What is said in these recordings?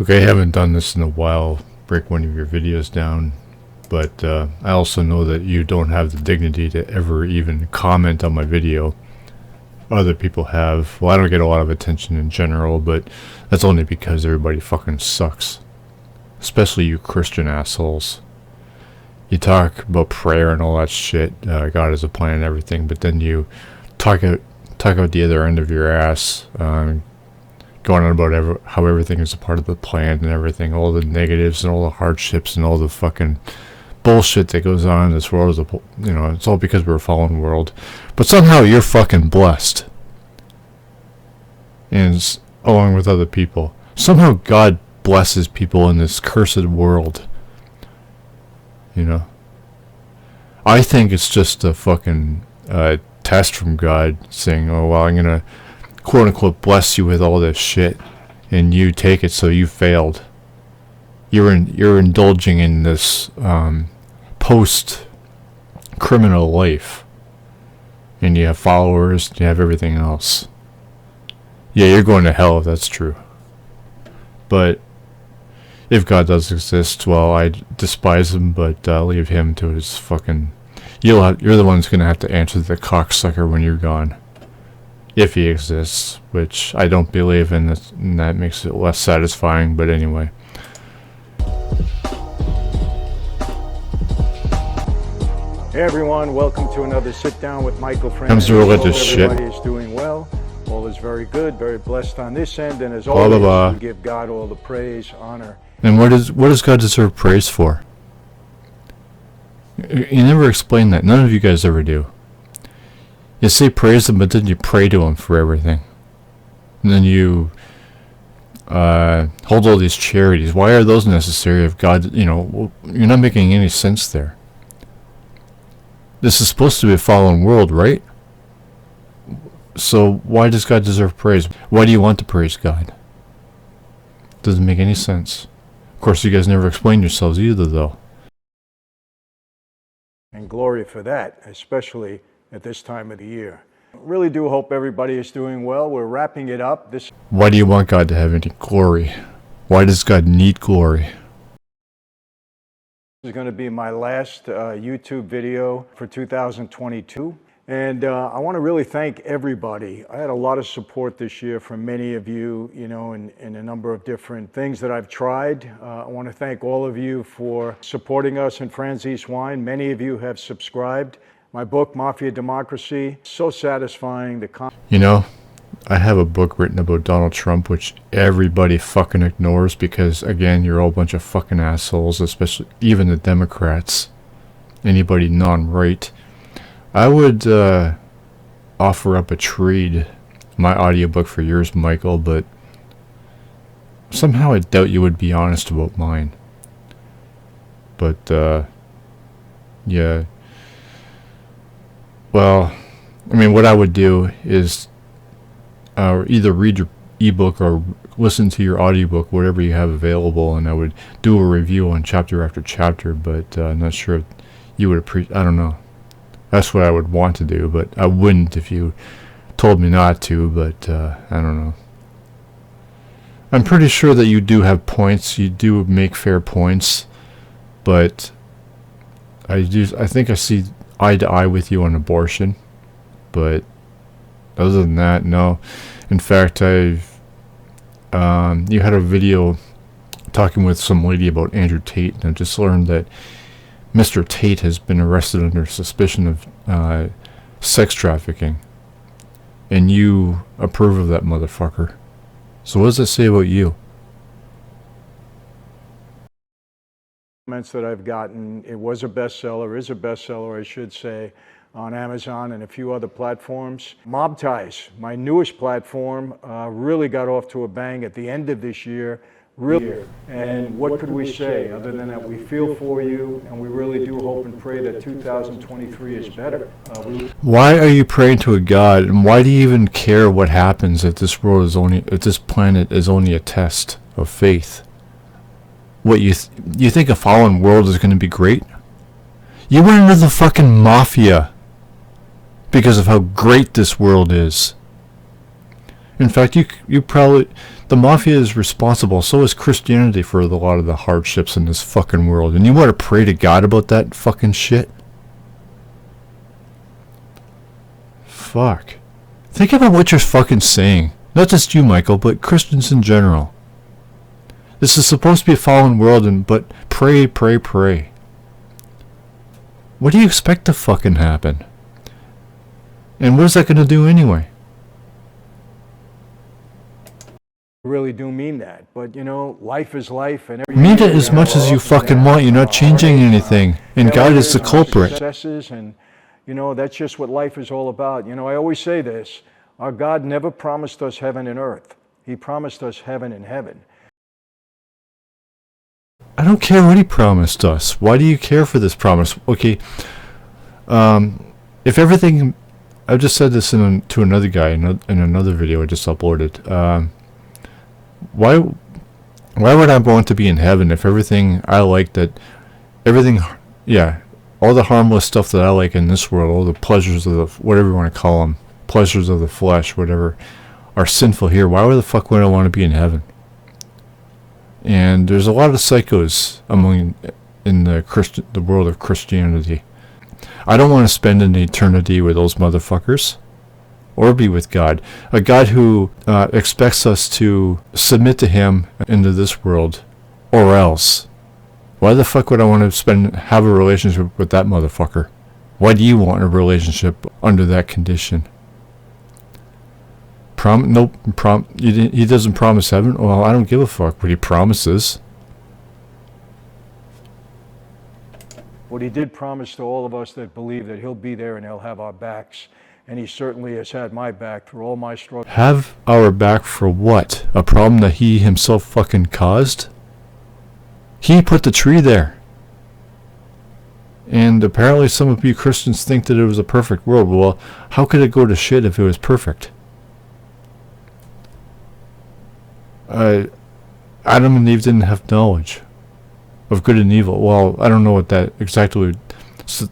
Okay, I haven't done this in a while, break one of your videos down, but I also know that you don't have the dignity to ever even comment on my video. Other people have. Well, I don't get a lot of attention in general, but that's only because everybody fucking sucks. Especially you Christian assholes. You talk about prayer and all that shit, God has a plan and everything, but then you talk out the other end of your ass, going on about how everything is a part of the plan and everything, all the negatives and all the hardships and all the fucking bullshit that goes on in this world. It's all because we're a fallen world. But somehow you're fucking blessed. And along with other people. Somehow God blesses people in this cursed world. You know? I think it's just a fucking test from God saying, oh, well, I'm gonna quote unquote bless you with all this shit, and you take it, so you failed. You're indulging in this post criminal life, and you have followers, you have everything else. Yeah, you're going to hell if that's true. But if God does exist, well, I despise him, but leave him to his fucking. You're the one who's gonna have to answer the cocksucker when you're gone. If he exists, which I don't believe in, and that makes it less satisfying, but anyway. Hey everyone, welcome to another sit down with Michael Franzese. Comes to religious shit. Everybody is doing well. All is very good, very blessed on this end, and as always, we give God all the praise, honor. And what does God deserve praise for? You never explain that. None of you guys ever do. You say praise him, but then you pray to him for everything. And then you hold all these charities. Why are those necessary if God, you're not making any sense there. This is supposed to be a fallen world, right? So why does God deserve praise? Why do you want to praise God? Doesn't make any sense. Of course, you guys never explain yourselves either, though. And glory for that, especially at this time of the year. Really do hope everybody is doing well. We're wrapping it up. Why do you want God to have any glory? Why does God need glory? This is going to be my last YouTube video for 2022. And I want to really thank everybody. I had a lot of support this year from many of you, in a number of different things that I've tried. I want to thank all of you for supporting us in Franzese Wine. Many of you have subscribed. My book, Mafia Democracy, so satisfying. I have a book written about Donald Trump, which everybody fucking ignores because, again, you're all a bunch of fucking assholes, especially even the Democrats. Anybody non-right. I would offer up a trade, my audiobook for yours, Michael, but somehow I doubt you would be honest about mine. But, yeah. Well, what I would do is either read your ebook or listen to your audiobook, whatever you have available, and I would do a review on chapter after chapter, but I'm not sure if you would appreciate. I don't know. That's what I would want to do, but I wouldn't if you told me not to, but I don't know. I'm pretty sure that you do have points, you do make fair points, but I think I see eye to eye with you on abortion, but other than that, no. In fact, you had a video talking with some lady about Andrew Tate, and I just learned that Mr. Tate has been arrested under suspicion of sex trafficking, and you approve of that motherfucker. So what does that say about you? Comments that I've gotten, it was a bestseller, is a bestseller, I should say, on Amazon and a few other platforms. Mob Ties, my newest platform, really got off to a bang at the end of this year. Really, and what could we say other than that we feel for you, and we really do hope and pray that 2023 is better. Why are you praying to a God, and why do you even care what happens if this planet is only a test of faith? What you think a fallen world is going to be great? You went into the fucking mafia because of how great this world is. In fact, you probably, the mafia is responsible. So is Christianity for a lot of the hardships in this fucking world. And you want to pray to God about that fucking shit? Fuck. Think about what you're fucking saying. Not just you, Michael, but Christians in general. This is supposed to be a fallen world, but pray, pray, pray. What do you expect to fucking happen? And what is that going to do anyway? I really do mean that, but you know, life is life, and mean it as much as you fucking want. You're not changing anything, and God is the culprit. Successes, and you know, that's just what life is all about. You know, I always say this: our God never promised us heaven and earth; He promised us heaven and heaven. I don't care what He promised us. Why do you care for this promise? Okay, if everything, I've just said this to another guy in another video I just uploaded. Why would I want to be in heaven if everything I like, all the harmless stuff that I like in this world, all the pleasures of the, whatever you want to call them, pleasures of the flesh, whatever, are sinful here? Why the fuck would I want to be in heaven? And there's a lot of psychos in the world of Christianity. I don't want to spend an eternity with those motherfuckers. Or be with God. A God who expects us to submit to Him into this world. Or else. Why the fuck would I want to have a relationship with that motherfucker? Why do you want a relationship under that condition? He doesn't promise heaven? Well, I don't give a fuck what He promises. What He did promise to all of us that believe that He'll be there and He'll have our backs. And He certainly has had my back through all my struggles. Have our back for what? A problem that He Himself fucking caused? He put the tree there. And apparently some of you Christians think that it was a perfect world. Well, how could it go to shit if it was perfect? Adam and Eve didn't have knowledge of good and evil. Well, I don't know what that exactly,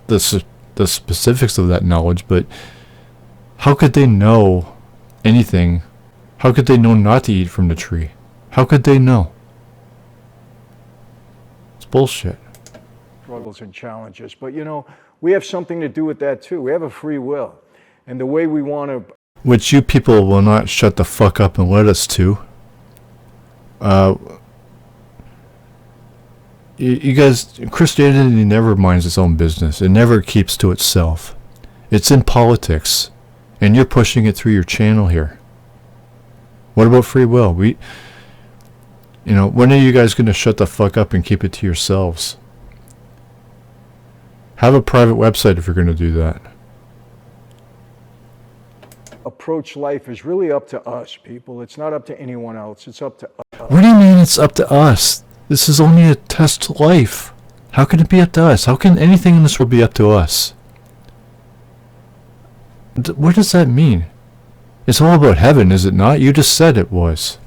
the specifics of that knowledge, but how could they know anything? How could they know not to eat from the tree? How could they know? It's bullshit. Struggles and challenges. But you know, we have something to do with that too. We have a free will. And the way we want to... Which you people will not shut the fuck up and let us to. You guys, Christianity never minds its own business. It never keeps to itself. It's in politics. And you're pushing it through your channel here. What about free will? When are you guys going to shut the fuck up and keep it to yourselves? Have a private website if you're going to do that. Approach life is really up to us, people. It's not up to anyone else. It's up to us. What do you mean it's up to us? This is only a test life. How can it be up to us? How can anything in this world be up to us? What does that mean? It's all about heaven, is it not? You just said it was.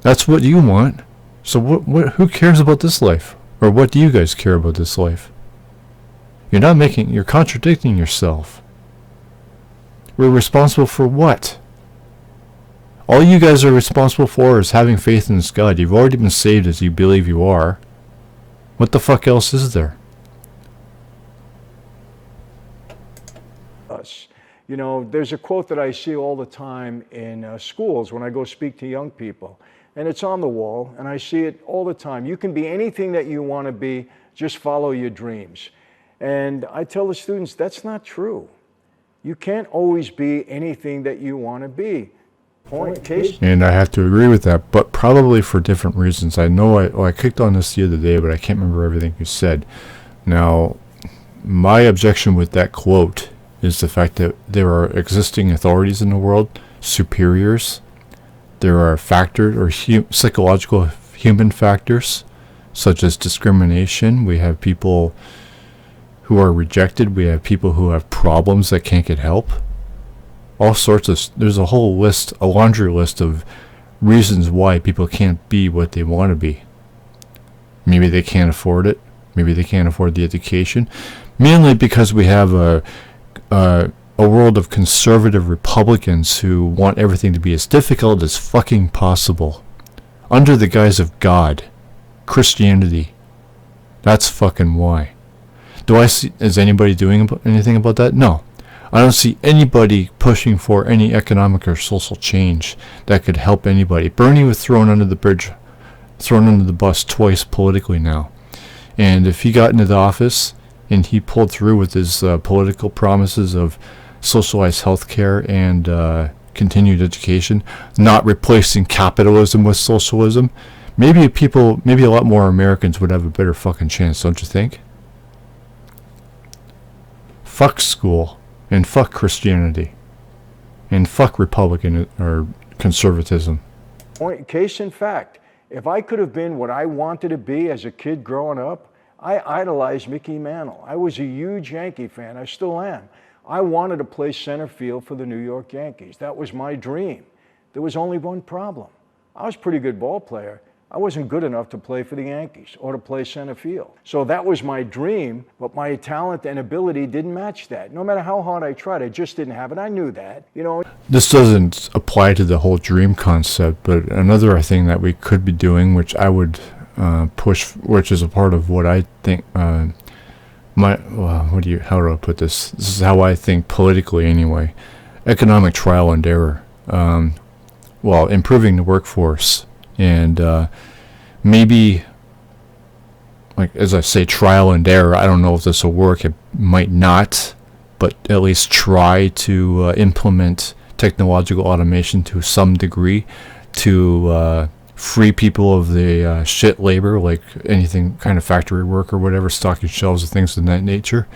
That's what you want. So who cares about this life? Or what do you guys care about this life? You're contradicting yourself. We're responsible for what? All you guys are responsible for is having faith in this God. You've already been saved as you believe you are. What the fuck else is there? Us. You know, there's a quote that I see all the time in schools when I go speak to young people. And it's on the wall, and I see it all the time. You can be anything that you want to be, just follow your dreams. And I tell the students, that's not true. You can't always be anything that you want to be. And I have to agree with that, but probably for different reasons. I know I clicked on this the other day, but I can't remember everything you said. Now, my objection with that quote is the fact that there are existing authorities in the world, superiors. There are factors or psychological human factors, such as discrimination. We have people who are rejected. We have people who have problems that can't get help. All sorts of, there's a whole list, a laundry list of reasons why people can't be what they want to be. Maybe they can't afford it. Maybe they can't afford the education. Mainly because we have a a world of conservative Republicans who want everything to be as difficult as fucking possible. Under the guise of God. Christianity. That's fucking why. Is anybody doing anything about that? No. I don't see anybody pushing for any economic or social change that could help anybody. Bernie was thrown under the bus twice politically now. And if he got into the office and he pulled through with his political promises of socialized health care and continued education, not replacing capitalism with socialism, maybe a lot more Americans would have a better fucking chance, don't you think? Fuck school, and fuck Christianity, and fuck Republican or conservatism. Case in fact, if I could have been what I wanted to be as a kid growing up, I idolized Mickey Mantle. I was a huge Yankee fan. I still am. I wanted to play center field for the New York Yankees. That was my dream. There was only one problem. I was a pretty good ball player. I wasn't good enough to play for the Yankees or to play center field. So that was my dream, but my talent and ability didn't match that. No matter how hard I tried, I just didn't have it. I knew that, you know. This doesn't apply to the whole dream concept, but another thing that we could be doing, which I would push, which is a part of what I think, how do I put this? This is how I think politically anyway. Economic trial and error. Improving the workforce. And maybe, like as I say, trial and error. I don't know if this will work. It might not, but at least try to implement technological automation to some degree to free people of the shit labor, like anything kind of factory work or whatever, stocking shelves and things of that nature.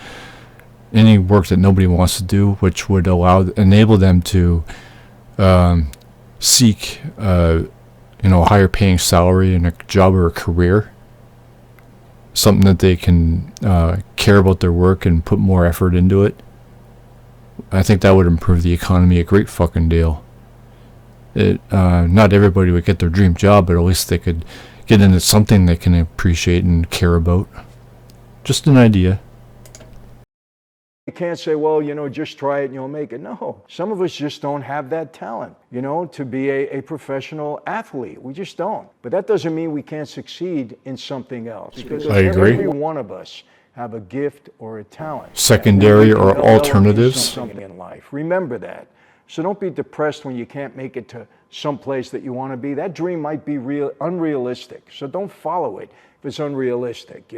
Any work that nobody wants to do, which would enable them to seek a higher paying salary in a job or a career, something that they can care about their work and put more effort into it. I think that would improve the economy a great fucking deal. Not everybody would get their dream job, but at least they could get into something they can appreciate and care about. Just an idea. You can't say, well, just try it and you'll make it. No, some of us just don't have that talent, to be a professional athlete. We just don't. But that doesn't mean we can't succeed in something else. Because I agree. Every one of us have a gift or a talent. Secondary or alternatives. Something in life. Remember that. So don't be depressed when you can't make it to some place that you want to be. That dream might be unrealistic. So don't follow it if it's unrealistic,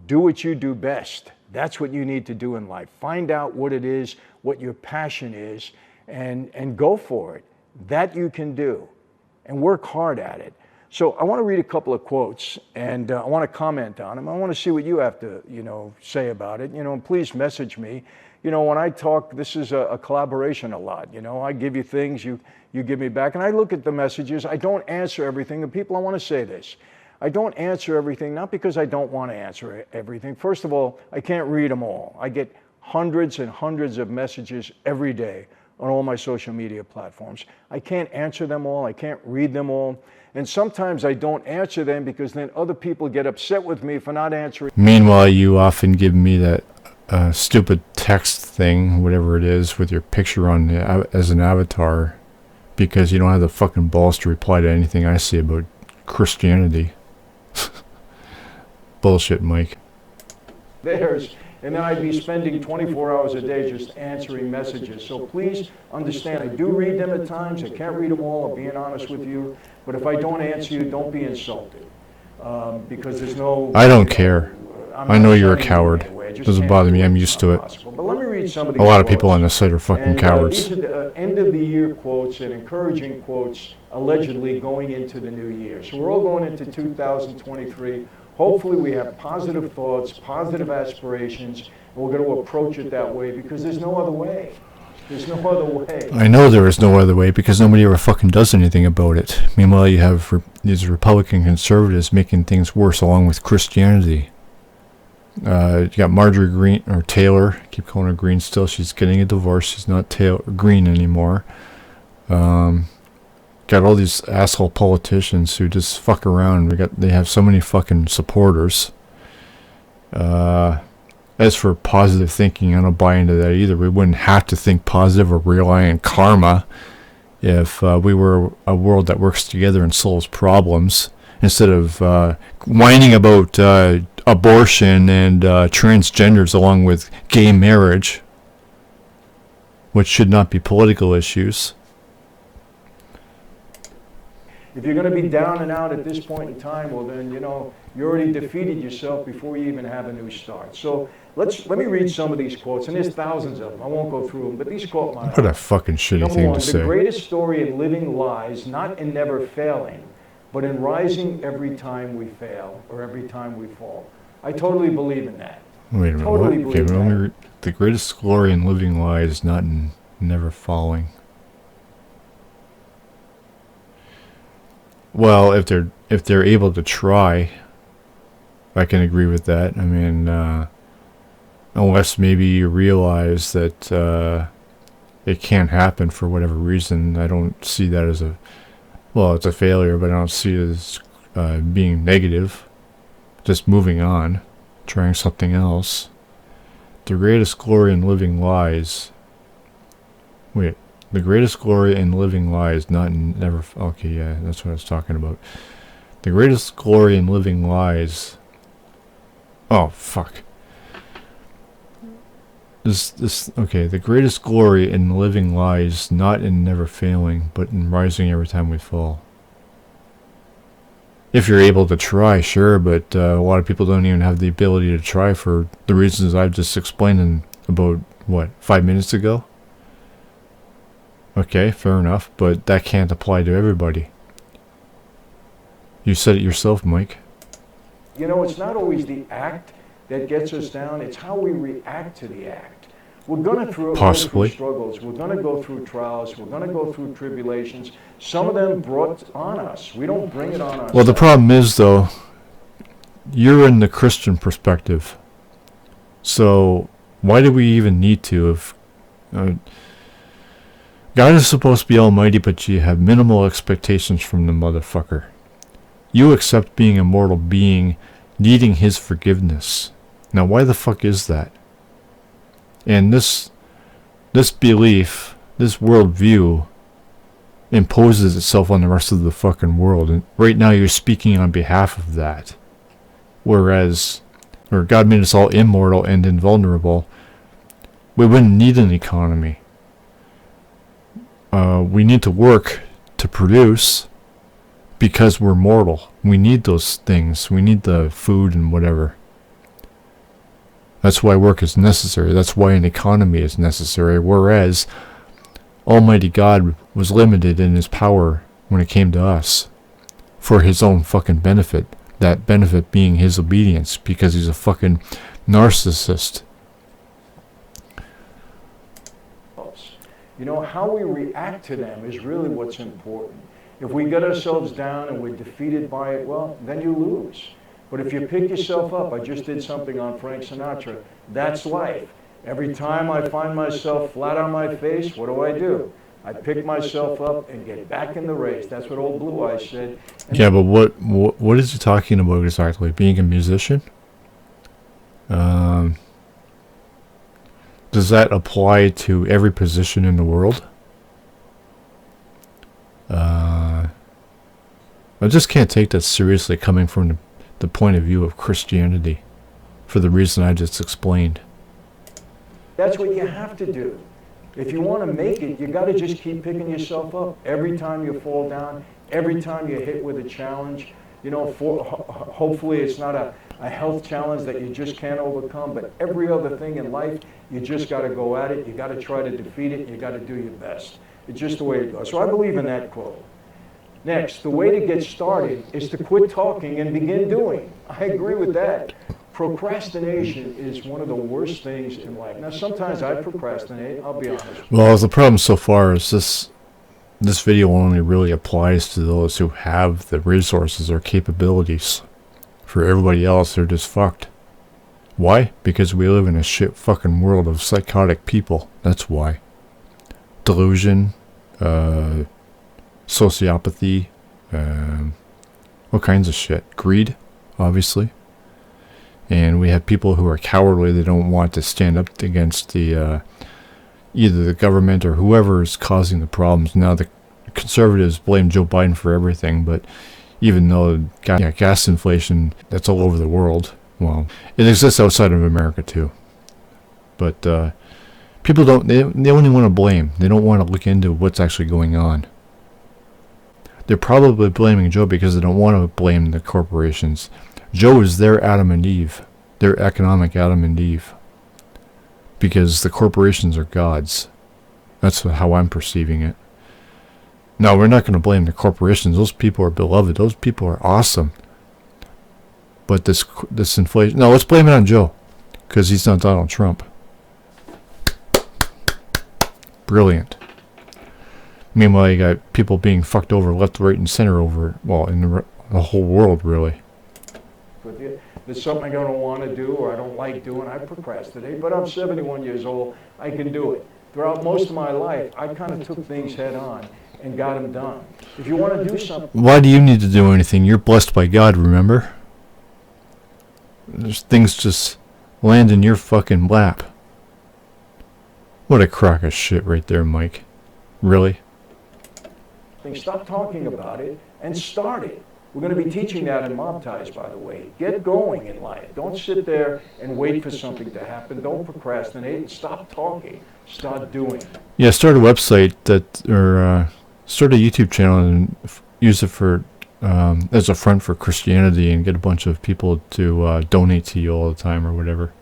Do what you do best. That's what you need to do in life. Find out what it is, what your passion is, and go for it. That you can do, and work hard at it. So I want to read a couple of quotes, and I want to comment on them. I want to see what you have to, say about it. And please message me. When I talk, this is a collaboration a lot. I give you things, you give me back, and I look at the messages. I don't answer everything. And people, I want to say this. I don't answer everything, not because I don't want to answer everything. First of all, I can't read them all. I get hundreds and hundreds of messages every day on all my social media platforms. I can't answer them all. I can't read them all. And sometimes I don't answer them because then other people get upset with me for not answering. Meanwhile, you often give me that stupid text thing, whatever it is, with your picture on as an avatar because you don't have the fucking balls to reply to anything I say about Christianity. Bullshit, Mike. Theirs, and then I'd be spending 24 hours a day just answering messages. So please understand, I do read them at times. I can't read them all, I'm being honest with you. But if I don't answer you, don't be insulted. Because there's no... I don't care. I know you're a coward. It doesn't bother me. I'm used to it. But let me read some of these a lot of people on this site are fucking cowards. These are the end of the year quotes and encouraging quotes allegedly going into the new year. So we're all going into 2023. Hopefully we have positive thoughts, positive aspirations, and we're going to approach it that way because there's no other way. There's no other way. I know there is no other way because nobody ever fucking does anything about it. Meanwhile, you have these Republican conservatives making things worse along with Christianity. You got Marjorie Green, or Taylor, I keep calling her Green still. She's getting a divorce. She's not Green anymore. Got all these asshole politicians who just fuck around. They have so many fucking supporters. As for positive thinking, I don't buy into that either. We wouldn't have to think positive or rely on karma if we were a world that works together and solves problems, instead of whining about abortion and transgenders along with gay marriage, which should not be political issues. If you're going to be down and out at this point in time, well then, you know, you already defeated yourself before you even have a new start. So let me read some of these quotes, and there's thousands of them. I won't go through them, but these quote my What a fucking shitty Number thing one, to the say. greatest story in living lies not in never failing, but in rising every time we fail or every time we fall. I totally believe in that. Wait a minute, Totally what? Okay, believe let me that. the greatest glory in living lies not in never falling. Well, if they're able to try, I can agree with that. I mean, unless maybe you realize that it can't happen for whatever reason, I don't see that as it's a failure, but I don't see it as being negative. Just moving on, trying something else. The greatest glory in living lies. Wait. The greatest glory in living lies not in never... Okay, yeah, that's what I was talking about. The greatest glory in living lies... Oh, fuck. Okay, the greatest glory in living lies not in never failing, but in rising every time we fall. If you're able to try, sure, but a lot of people don't even have the ability to try for the reasons I've just explained in about, 5 minutes ago? Okay, fair enough, but that can't apply to everybody. You said it yourself, Mike. You know, it's not always the act that gets us down, it's how we react to the act. We're going to go through struggles, we're going to go through trials, we're going to go through tribulations. Some of them brought on us. We don't bring it on ourselves. Well, the problem is, though, you're in the Christian perspective. So, why do we even need to if... God is supposed to be almighty, but you have minimal expectations from the motherfucker. You accept being a mortal being, needing his forgiveness. Now, why the fuck is that? And this belief, this worldview, imposes itself on the rest of the fucking world. And right now you're speaking on behalf of that. Whereas, God made us all immortal and invulnerable. We wouldn't need an economy. We need to work to produce because we're mortal. We need those things. We need the food and whatever. That's why work is necessary. That's why an economy is necessary. Whereas Almighty God was limited in his power when it came to us for his own fucking benefit. That benefit being his obedience because he's a fucking narcissist. You know, how we react to them is really what's important. If we get ourselves down and we're defeated by it, well, then you lose. But if you pick yourself up, I just did something on Frank Sinatra, that's life. Every time I find myself flat on my face, what do? I pick myself up and get back in the race. That's what old Blue Eyes said. Yeah, but what is he talking about exactly? Being a musician? Does that apply to every position in the world? I just can't take that seriously coming from the point of view of Christianity, for the reason I just explained. That's what you have to do. If you want to make it, you got to just keep picking yourself up. Every time you fall down, every time you're hit with a challenge, you know, hopefully it's not a health challenge that you just can't overcome, but every other thing in life, you just got to go at it. You got to try to defeat it. You got to do your best. It's just the way it goes. So I believe in that quote. Next, the way to get started is to quit talking and begin doing. I agree with that. Procrastination is one of the worst things in life. Now, sometimes I procrastinate, I'll be honest. Well, the problem so far is this video only really applies to those who have the resources or capabilities. For everybody else, they're just fucked. Why? Because we live in a shit fucking world of psychotic people. That's why. Delusion, sociopathy, all kinds of shit. Greed, obviously. And we have people who are cowardly. They don't want to stand up against the either the government or whoever is causing the problems. Now the conservatives blame Joe Biden for everything, but even though gas inflation, that's all over the world. Well, it exists outside of America too. But people don't, they only want to blame. They don't want to look into what's actually going on. They're probably blaming Joe because they don't want to blame the corporations. Joe is their Adam and Eve, their economic Adam and Eve. Because the corporations are gods. That's how I'm perceiving it. No, we're not going to blame the corporations. Those people are beloved. Those people are awesome. But this inflation... No, let's blame it on Joe. Because he's not Donald Trump. Brilliant. Meanwhile, you got people being fucked over left, right, and center over... Well, in the whole world, really. There's something I don't want to do or I don't like doing, I procrastinate. But I'm 71 years old. I can do it. Throughout most of my life, I kind of took things head on and got them done. If you want to do something... Why do you need to do anything? You're blessed by God, remember? There's things just land in your fucking lap. What a crock of shit right there, Mike. Really? Stop talking about it and start it. We're going to be teaching that in Mob Ties, by the way. Get going in life. Don't sit there and wait for something to happen. Don't procrastinate and stop talking. Start doing. Yeah, start a website start a YouTube channel and use it for as a front for Christianity and get a bunch of people to donate to you all the time or whatever.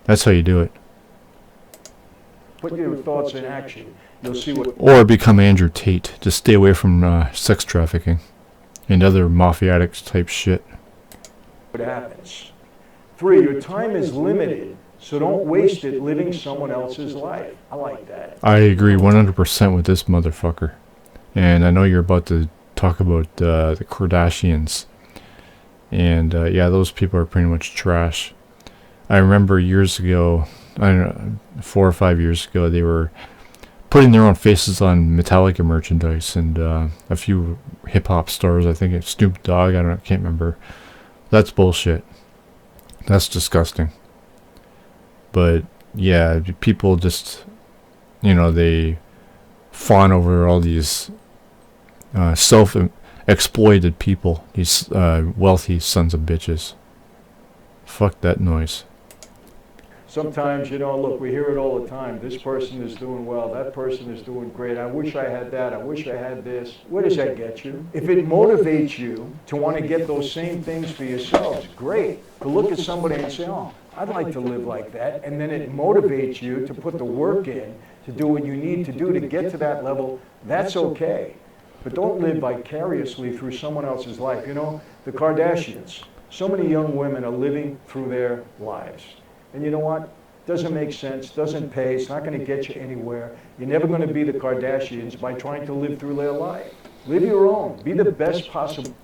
That's how you do it. Put your thoughts in action. You'll see what... Or become Andrew Tate. Just stay away from sex trafficking and other mafiotics type shit. What happens? 3, your time is limited, so don't waste it living someone else's life. I like that. I agree 100% with this motherfucker. And I know you're about to talk about the Kardashians. And yeah, those people are pretty much trash. I remember years ago, I don't know, 4 or 5 years ago, they were putting their own faces on Metallica merchandise, and a few hip-hop stars, I think it's Snoop Dogg, can't remember. That's bullshit. That's disgusting. But yeah, people just, they fawn over all these self-exploited people, these wealthy sons of bitches. Fuck that noise. Sometimes, look, we hear it all the time. This person is doing well. That person is doing great. I wish I had that. I wish I had this. Where does that get you? If it motivates you to want to get those same things for yourselves, great. To look at somebody and say, oh, I'd like to live like that. And then it motivates you to put the work in, to do what you need to do to get to that level. That's okay. But don't live vicariously through someone else's life. The Kardashians, so many young women are living through their lives. And you know what? Doesn't make sense, doesn't pay, it's not going to get you anywhere. You're never going to be the Kardashians by trying to live through their life. Live your own. Be the best possible